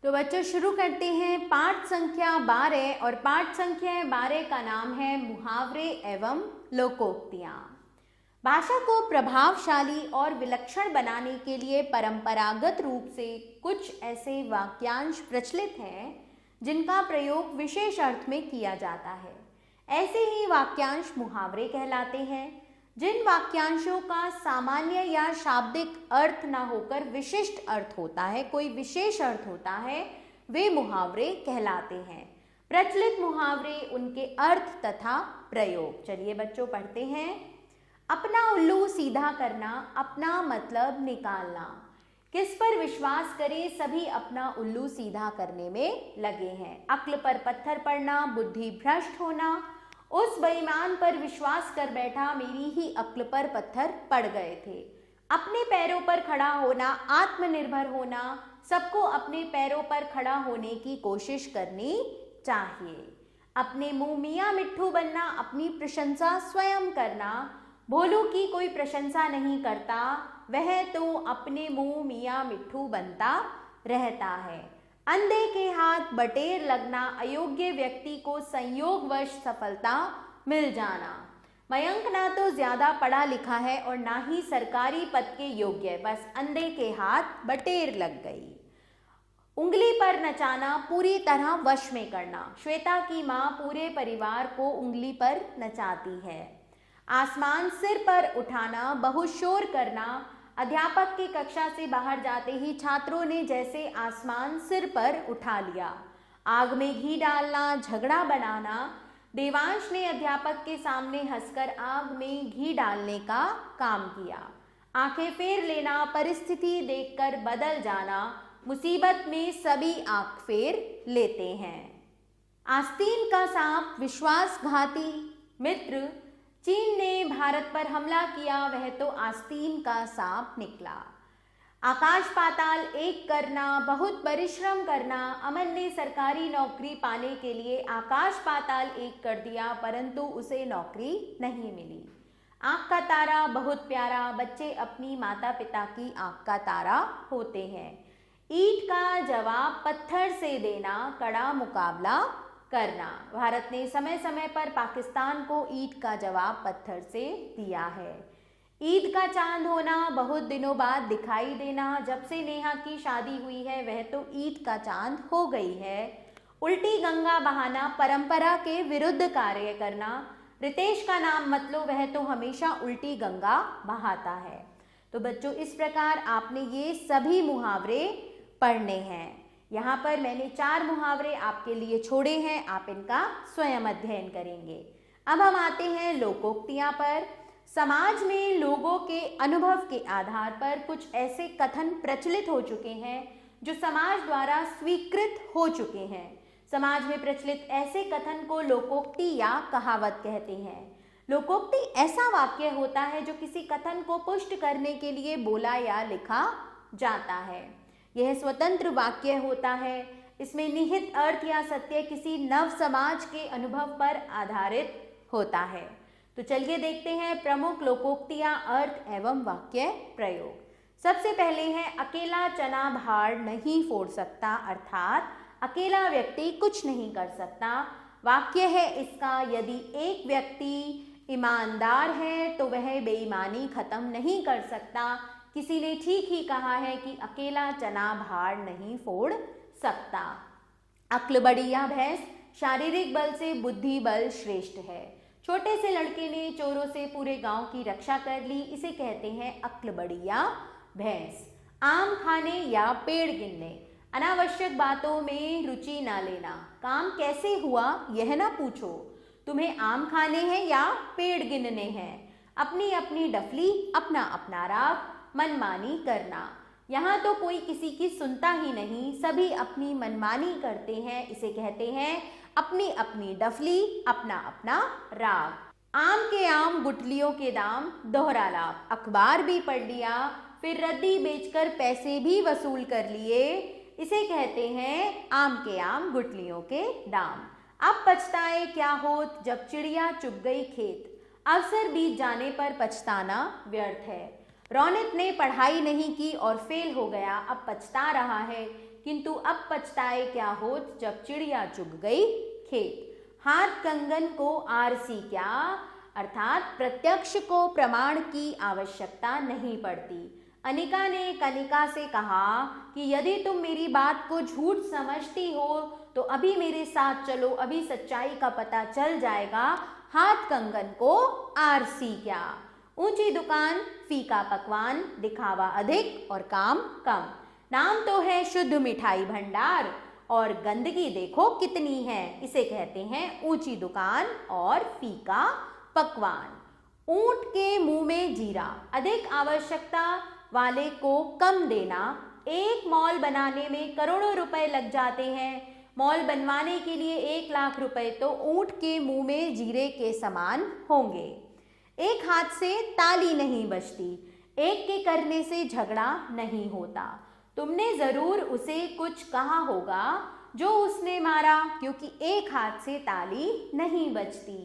तो बच्चों शुरू करते हैं पाठ संख्या 12 और पाठ संख्या 12 का नाम है मुहावरे एवं लोकोक्तियाँ। भाषा को प्रभावशाली और विलक्षण बनाने के लिए परंपरागत रूप से कुछ ऐसे वाक्यांश प्रचलित हैं जिनका प्रयोग विशेष अर्थ में किया जाता है। ऐसे ही वाक्यांश मुहावरे कहलाते हैं। जिन वाक्यांशों का सामान्य या शाब्दिक अर्थ न होकर विशिष्ट अर्थ होता है, कोई विशेष अर्थ होता है, वे मुहावरे कहलाते हैं। प्रचलित मुहावरे, उनके अर्थ तथा प्रयोग। चलिए बच्चों पढ़ते हैं। अपना उल्लू सीधा करना, अपना मतलब निकालना। किस पर विश्वास करें, सभी अपना उल्लू सीधा करने में लगे हैं। अक्ल पर पत्थर पड़ना, बुद्धि भ्रष्ट होना। उस बेईमान पर विश्वास कर बैठा, मेरी ही अक्ल पर पत्थर पड़ गए थे। अपने पैरों पर खड़ा होना, आत्मनिर्भर होना। सबको अपने पैरों पर खड़ा होने की कोशिश करनी चाहिए। अपने मुंह मियाँ मिट्ठू बनना, अपनी प्रशंसा स्वयं करना। भोलू की कोई प्रशंसा नहीं करता, वह तो अपने मुंह मियाँ मिट्ठू बनता रहता है। अंधे के हाथ बटेर लगना, अयोग्य व्यक्ति को संयोगवश सफलता मिल जाना। मयंक ना तो ज्यादा पढ़ा लिखा है और ना ही सरकारी पद के योग्य, बस अंधे के हाथ बटेर लग गई। उंगली पर नचाना, पूरी तरह वश में करना। श्वेता की माँ पूरे परिवार को उंगली पर नचाती है। आसमान सिर पर उठाना, बहुत शोर करना। अध्यापक की कक्षा से बाहर जाते ही छात्रों ने जैसे आसमान सिर पर उठा लिया। आग में घी डालना, झगड़ा बनाना। देवांश ने अध्यापक के सामने हंसकर आग में घी डालने का काम किया। आंखें फेर लेना, परिस्थिति देखकर बदल जाना। मुसीबत में सभी आंख फेर लेते हैं। आस्तीन का सांप, विश्वासघाती मित्र। चीन ने भारत पर हमला किया, वह तो आस्तीन का सांप निकला। आकाश पाताल एक करना, बहुत परिश्रम करना। अमन ने सरकारी नौकरी पाने के लिए आकाश पाताल एक कर दिया, परंतु उसे नौकरी नहीं मिली। आँख का तारा बहुत प्यारा, बच्चे अपनी माता पिता की आँख का तारा होते हैं। ईंट का जवाब पत्थर से देना, कड़ा मुकाबला करना। भारत ने समय समय पर पाकिस्तान को ईंट का जवाब पत्थर से दिया है। ईद का चांद होना, बहुत दिनों बाद दिखाई देना। जब से नेहा की शादी हुई है वह तो ईद का चांद हो गई है। उल्टी गंगा बहाना, परंपरा के विरुद्ध कार्य करना। रितेश का नाम मत लो, वह तो हमेशा उल्टी गंगा बहाता है। तो बच्चों इस प्रकार आपने ये सभी मुहावरे पढ़ने हैं। यहाँ पर मैंने 4 मुहावरे आपके लिए छोड़े हैं, आप इनका स्वयं अध्ययन करेंगे। अब हम आते हैं लोकोक्तियाँ पर। समाज में लोगों के अनुभव के आधार पर कुछ ऐसे कथन प्रचलित हो चुके हैं जो समाज द्वारा स्वीकृत हो चुके हैं। समाज में प्रचलित ऐसे कथन को लोकोक्ति या कहावत कहते हैं। लोकोक्ति ऐसा वाक्य होता है जो किसी कथन को पुष्ट करने के लिए बोला या लिखा जाता है। यह स्वतंत्र वाक्य होता है। इसमें निहित अर्थ या सत्य किसी नव समाज के अनुभव पर आधारित होता है। तो चलिए देखते हैं प्रमुख लोकोक्तियां, अर्थ एवं वाक्य प्रयोग। सबसे पहले है अकेला चना भार नहीं फोड़ सकता, अर्थात अकेला व्यक्ति कुछ नहीं कर सकता। वाक्य है इसका, यदि एक व्यक्ति ईमानदार है तो वह बेईमानी खत्म नहीं कर सकता। किसी ने ठीक ही कहा है कि अकेला चना भार नहीं फोड़ सकता। अक्ल बड़ी या भैंस, शारीरिक बल से बुद्धि बल श्रेष्ठ है। छोटे से लड़के ने चोरों से पूरे गांव की रक्षा कर ली, इसे कहते हैं अक्ल बड़ी या भैंस। आम खाने या पेड़ गिनने, अनावश्यक बातों में रुचि ना लेना। काम कैसे हुआ यह ना पूछो, तुम्हें आम खाने हैं या पेड़ गिनने हैं। अपनी अपनी डफली, अपना अपना राग, मनमानी करना। यहाँ तो कोई किसी की सुनता ही नहीं, सभी अपनी मनमानी करते हैं, इसे कहते हैं अपनी अपनी डफली, अपना अपना राग। आम के आम, गुठलियों के दाम, दोहरा लाभ। अखबार भी पढ़ लिया, फिर रद्दी बेचकर पैसे भी वसूल कर लिए, इसे कहते हैं आम के आम, गुठलियों के दाम। अब पछताए क्या होत, जब चिड़िया चुग गई खेत। अवसर बीत जाने पर पछताना व्यर्थ है। रौनित ने पढ़ाई नहीं की और फेल हो गया, अब पछता रहा है किंतु अब पछताए क्या होत जब चिड़िया चुग गई खेत। हाथ कंगन को आरसी क्या, अर्थात प्रत्यक्ष को प्रमाण की आवश्यकता नहीं पड़ती। अनिका ने कनिका से कहा कि यदि तुम मेरी बात को झूठ समझती हो तो अभी मेरे साथ चलो, अभी सच्चाई का पता चल जाएगा। हाथ कंगन को आरसी क्या। ऊंची दुकान, फीका पकवान, दिखावा अधिक और काम कम। नाम तो है शुद्ध मिठाई भंडार और गंदगी देखो कितनी है, इसे कहते हैं ऊंची दुकान और फीका पकवान। ऊंट के मुंह में जीरा, अधिक आवश्यकता वाले को कम देना। एक मॉल बनाने में करोड़ों रुपए लग जाते हैं। मॉल बनवाने के लिए 1 लाख रुपए तो ऊंट के मुंह में जीरे के समान होंगे। एक हाथ से ताली नहीं बजती, एक के करने से झगड़ा नहीं होता। तुमने जरूर उसे कुछ कहा होगा जो उसने मारा, क्योंकि एक हाथ से ताली नहीं बजती।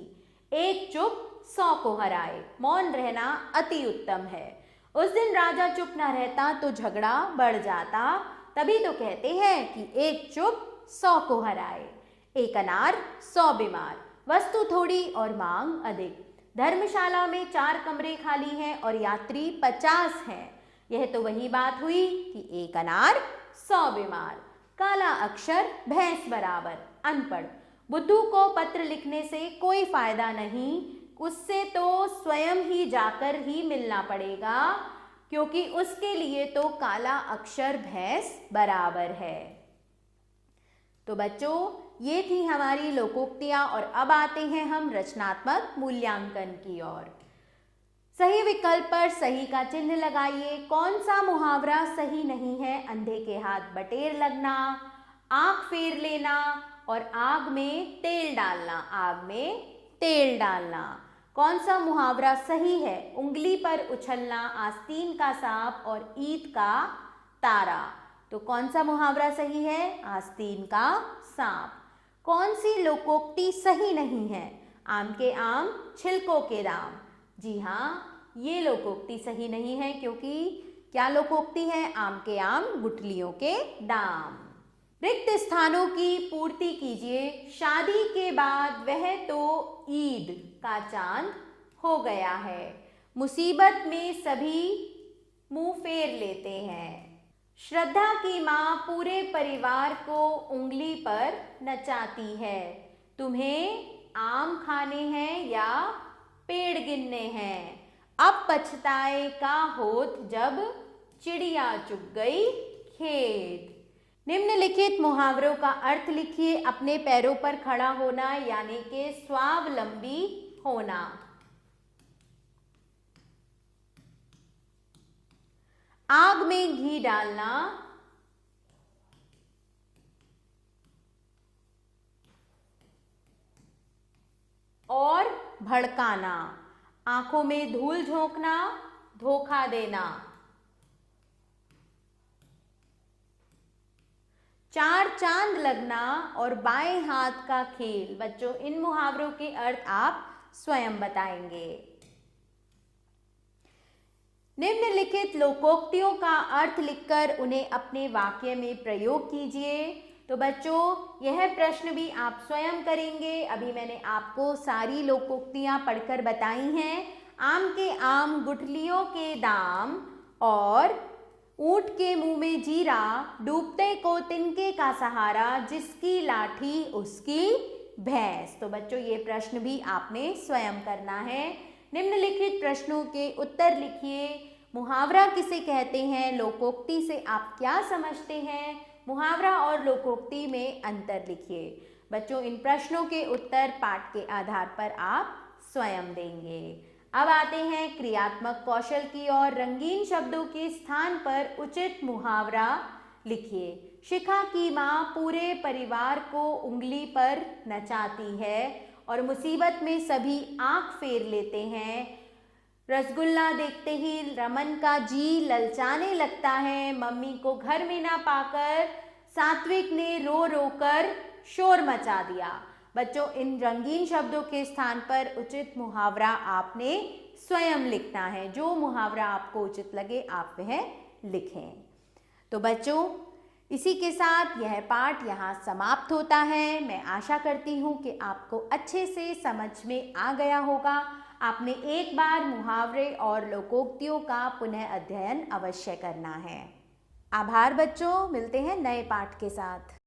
एक चुप 100 को हराए, मौन रहना अति उत्तम है। उस दिन राजा चुप न रहता तो झगड़ा बढ़ जाता, तभी तो कहते हैं कि एक चुप 100 को हराए। एक अनार 100 बीमार, वस्तु थोड़ी और मांग अधिक। धर्मशाला में 4 कमरे खाली हैं और यात्री 50 हैं। यह तो वही बात हुई कि एक अनार 100 बीमार। काला अक्षर भैंस बराबर, अनपढ़। बुद्धू को पत्र लिखने से कोई फायदा नहीं, उससे तो स्वयं ही जाकर ही मिलना पड़ेगा, क्योंकि उसके लिए तो काला अक्षर भैंस बराबर है। तो बच्चों, ये थी हमारी लोकोक्तियां और अब आते हैं हम रचनात्मक मूल्यांकन की ओर। सही विकल्प पर सही का चिन्ह लगाइए। कौन सा मुहावरा सही नहीं है? अंधे के हाथ बटेर लगना, आंख फेर लेना और आग में तेल डालना। आग में तेल डालना। कौन सा मुहावरा सही है? उंगली पर उछलना, आस्तीन का सांप और ईद का तारा। तो कौन सा मुहावरा सही है? आस्तीन का सांप। कौन सी लोकोक्ति सही नहीं है? आम के आम, छिलकों के दाम। जी हाँ, ये लोकोक्ति सही नहीं है, क्योंकि क्या लोकोक्ति है? आम के आम, गुठलियों के दाम। रिक्त स्थानों की पूर्ति कीजिए। शादी के बाद वह तो ईद का चांद हो गया है। मुसीबत में सभी मुंह फेर लेते हैं। श्रद्धा की माँ पूरे परिवार को उंगली पर नचाती है। तुम्हें आम खाने हैं या पेड़ गिनने हैं? अब पछताए का होत जब चिड़िया चुग गई खेत। निम्नलिखित मुहावरों का अर्थ लिखिए। अपने पैरों पर खड़ा होना यानी कि स्वावलंबी होना। आग में घी डालना, और भड़काना। आंखों में धूल झोंकना, धोखा देना। 4 चांद लगना और बाएं हाथ का खेल। बच्चों, इन मुहावरों के अर्थ आप स्वयं बताएंगे। निम्नलिखित लोकोक्तियों का अर्थ लिखकर उन्हें अपने वाक्य में प्रयोग कीजिए। तो बच्चों, यह प्रश्न भी आप स्वयं करेंगे। अभी मैंने आपको सारी लोकोक्तियां पढ़कर बताई हैं। आम के आम, गुठलियों के दाम और ऊंट के मुंह में जीरा, डूबते को तिनके का सहारा, जिसकी लाठी उसकी भैंस। तो बच्चों, ये प्रश्न भी आपने स्वयं करना है। निम्नलिखित प्रश्नों के उत्तर लिखिए। मुहावरा किसे कहते हैं? लोकोक्ति से आप क्या समझते हैं? मुहावरा और लोकोक्ति में अंतर लिखिए। बच्चों, इन प्रश्नों के उत्तर पाठ के आधार पर आप स्वयं देंगे। अब आते हैं क्रियात्मक कौशल की ओर। रंगीन शब्दों के स्थान पर उचित मुहावरा लिखिए। शिखा की माँ पूरे परिवार को उंगली पर नचाती है और मुसीबत में सभी आंख फेर लेते हैं। रसगुल्ला देखते ही रमन का जी ललचाने लगता है। मम्मी को घर में ना पाकर सात्विक ने रो रो कर शोर मचा दिया। बच्चों, इन रंगीन शब्दों के स्थान पर उचित मुहावरा आपने स्वयं लिखना है। जो मुहावरा आपको उचित लगे आप वह लिखें। तो बच्चों, इसी के साथ यह पाठ यहाँ समाप्त होता है। मैं आशा करती हूँ कि आपको अच्छे से समझ में आ गया होगा। आपने एक बार मुहावरे और लोकोक्तियों का पुनः अध्ययन अवश्य करना है। आभार बच्चों, मिलते हैं नए पाठ के साथ।